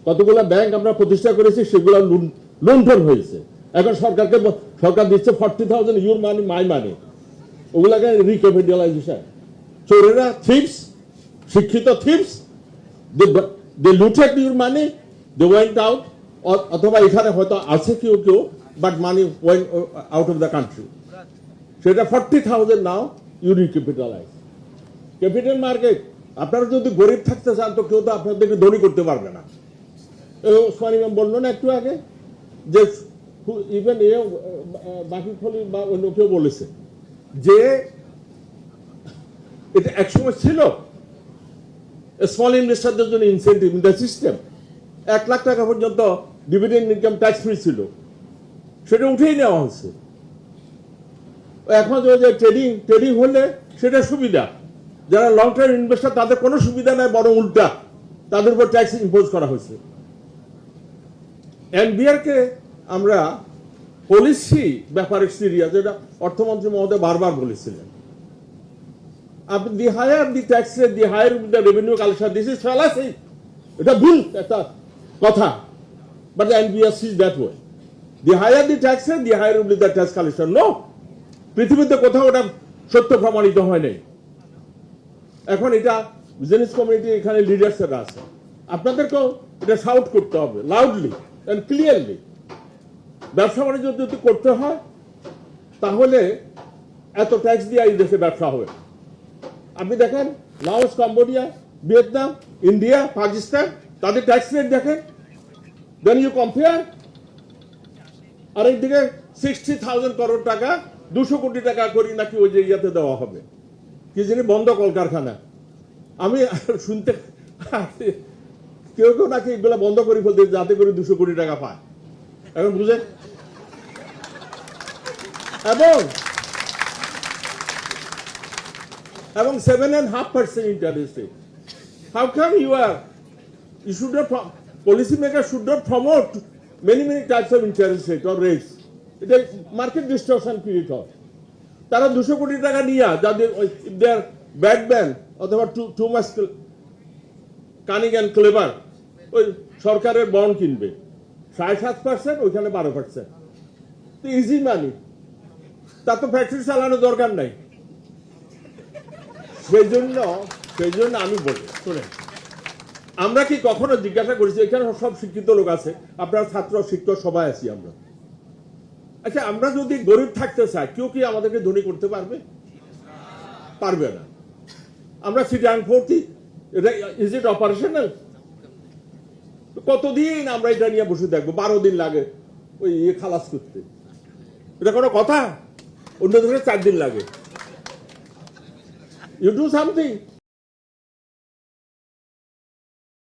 কতগুলো ব্যাংক আমরা প্রতিষ্ঠা করেছি, সেগুলো লুণ্ঠন হয়েছে। এখন সরকার দিচ্ছে 40,000 ইউর মানি মাই মানি, ওগুলাকে রিক্যাপিটালাইজেশন। চোরেরা থিপস, শিক্ষিত thieves, they looted your money, they went out, অথবা এখানে হয়তো আছে কেউ কেউ, but money went out of the country. সেটা 40,000 now you recapitalise. Capital market, আপনারা যদি গরিব থাকতে চান তো কেউ তো আপনাদেরকে ধনী করতে পারবে না। ওসমান ইমাম বললো না একটু আগে যে ইভেন বাকি ফলি বা অন্য কেউ বলেছে যে এটা একসময় ছিল স্মল ইনভেস্টারদের জন্য incentive in the system. 1 lakh টাকা পর্যন্ত ডিভিডেন্ড ইনকাম ট্যাক্স ফ্রি ছিল, সেটা উঠেই নেওয়া হচ্ছে। এখন যে ট্রেডিং হলে সেটা সুবিধা, যারা লং টার্ম ইনভেস্টার তাদের কোনো সুবিধা নাই, বরং উল্টা তাদের উপর ট্যাক্স ইম্পোজ করা হয়েছে। এনবিআরকে আমরা পলিসি ব্যাপারে সিরিয়াস, যেটা অর্থমন্ত্রী মহোদয় বারবার বলেছিলেন। আপনি the higher the tax rate, the higher the revenue collection, this is fallacy. এটা ভুল একটা কথা, but NBR sees that way. The higher the tax rate, the higher will be the tax collection. No, পৃথিবীতে কোথাও ওটা সত্য প্রমাণিত হয় নাই। এখন এটা বিজনেস কমিউনিটি, এখানে লিডার্সরা আছে, আপনাদেরকেও এটা শাউট করতে হবে লাউডলি এন্ড ক্লিয়ারলি। ব্যবসা বাণিজ্য যদি করতে হয় তাহলে এত ট্যাক্স দিয়ে এই দেশে ব্যবসা হবে। আপনি দেখেন Laos, Cambodia, Vietnam, India, Pakistan, তাদের ট্যাক্স রেট দেখেন, দেন ইউ কম্পেয়ার। আরেকদিকে 60,000 করোড় টাকা, 200 কোটি টাকা করি নাকি ওই যে ইয়াতে দেওয়া হবে, কি জানি বন্ধ কলকারখানা। আমি শুনতে কেউ কেউ নাকি এগুলো বন্ধ করে ফেলতে যাতে করে 200 কোটি টাকা পায়। এখন বুঝেন, এবং 7.5% interest rate. How come you should not, policy maker should not promote many types of interest rate or rates? এটা মার্কেট ডিস্টরশন ক্রিয়েট হয়। তারা 200 কোটি টাকা নিয়ে যাদের দেয়ার ব্যাটম্যান অথবা too much cunning and clever, ওই সরকারের বন্ড কিনবে 7.5%, ওইখানে 12%। ইজি মানি, তার তো ফ্যাক্টরি চালানোর দরকার নাই। সেই জন্য আমি বলি, শুনেন, আমরা কি কখনো জিজ্ঞাসা করেছি, এখানে সব শিক্ষিত লোক আছে, আপনার ছাত্র শিক্ষক সবাই আছি আমরা, আচ্ছা আমরা যদি গরিব থাকতে চাই কেউ কি আমাদেরকে ধনী করতে পারবে? পারবে না। আমরা সিটাং ফোর্টি, এটা ইজ ইট অপারেশনাল? কতদিন আমরা এটা নিয়ে বসে থাকবো? 12 দিন লাগে ওই খালাস করতে, এটা কোনো কথা? অন্য দেশে 4 দিন লাগে। You do something.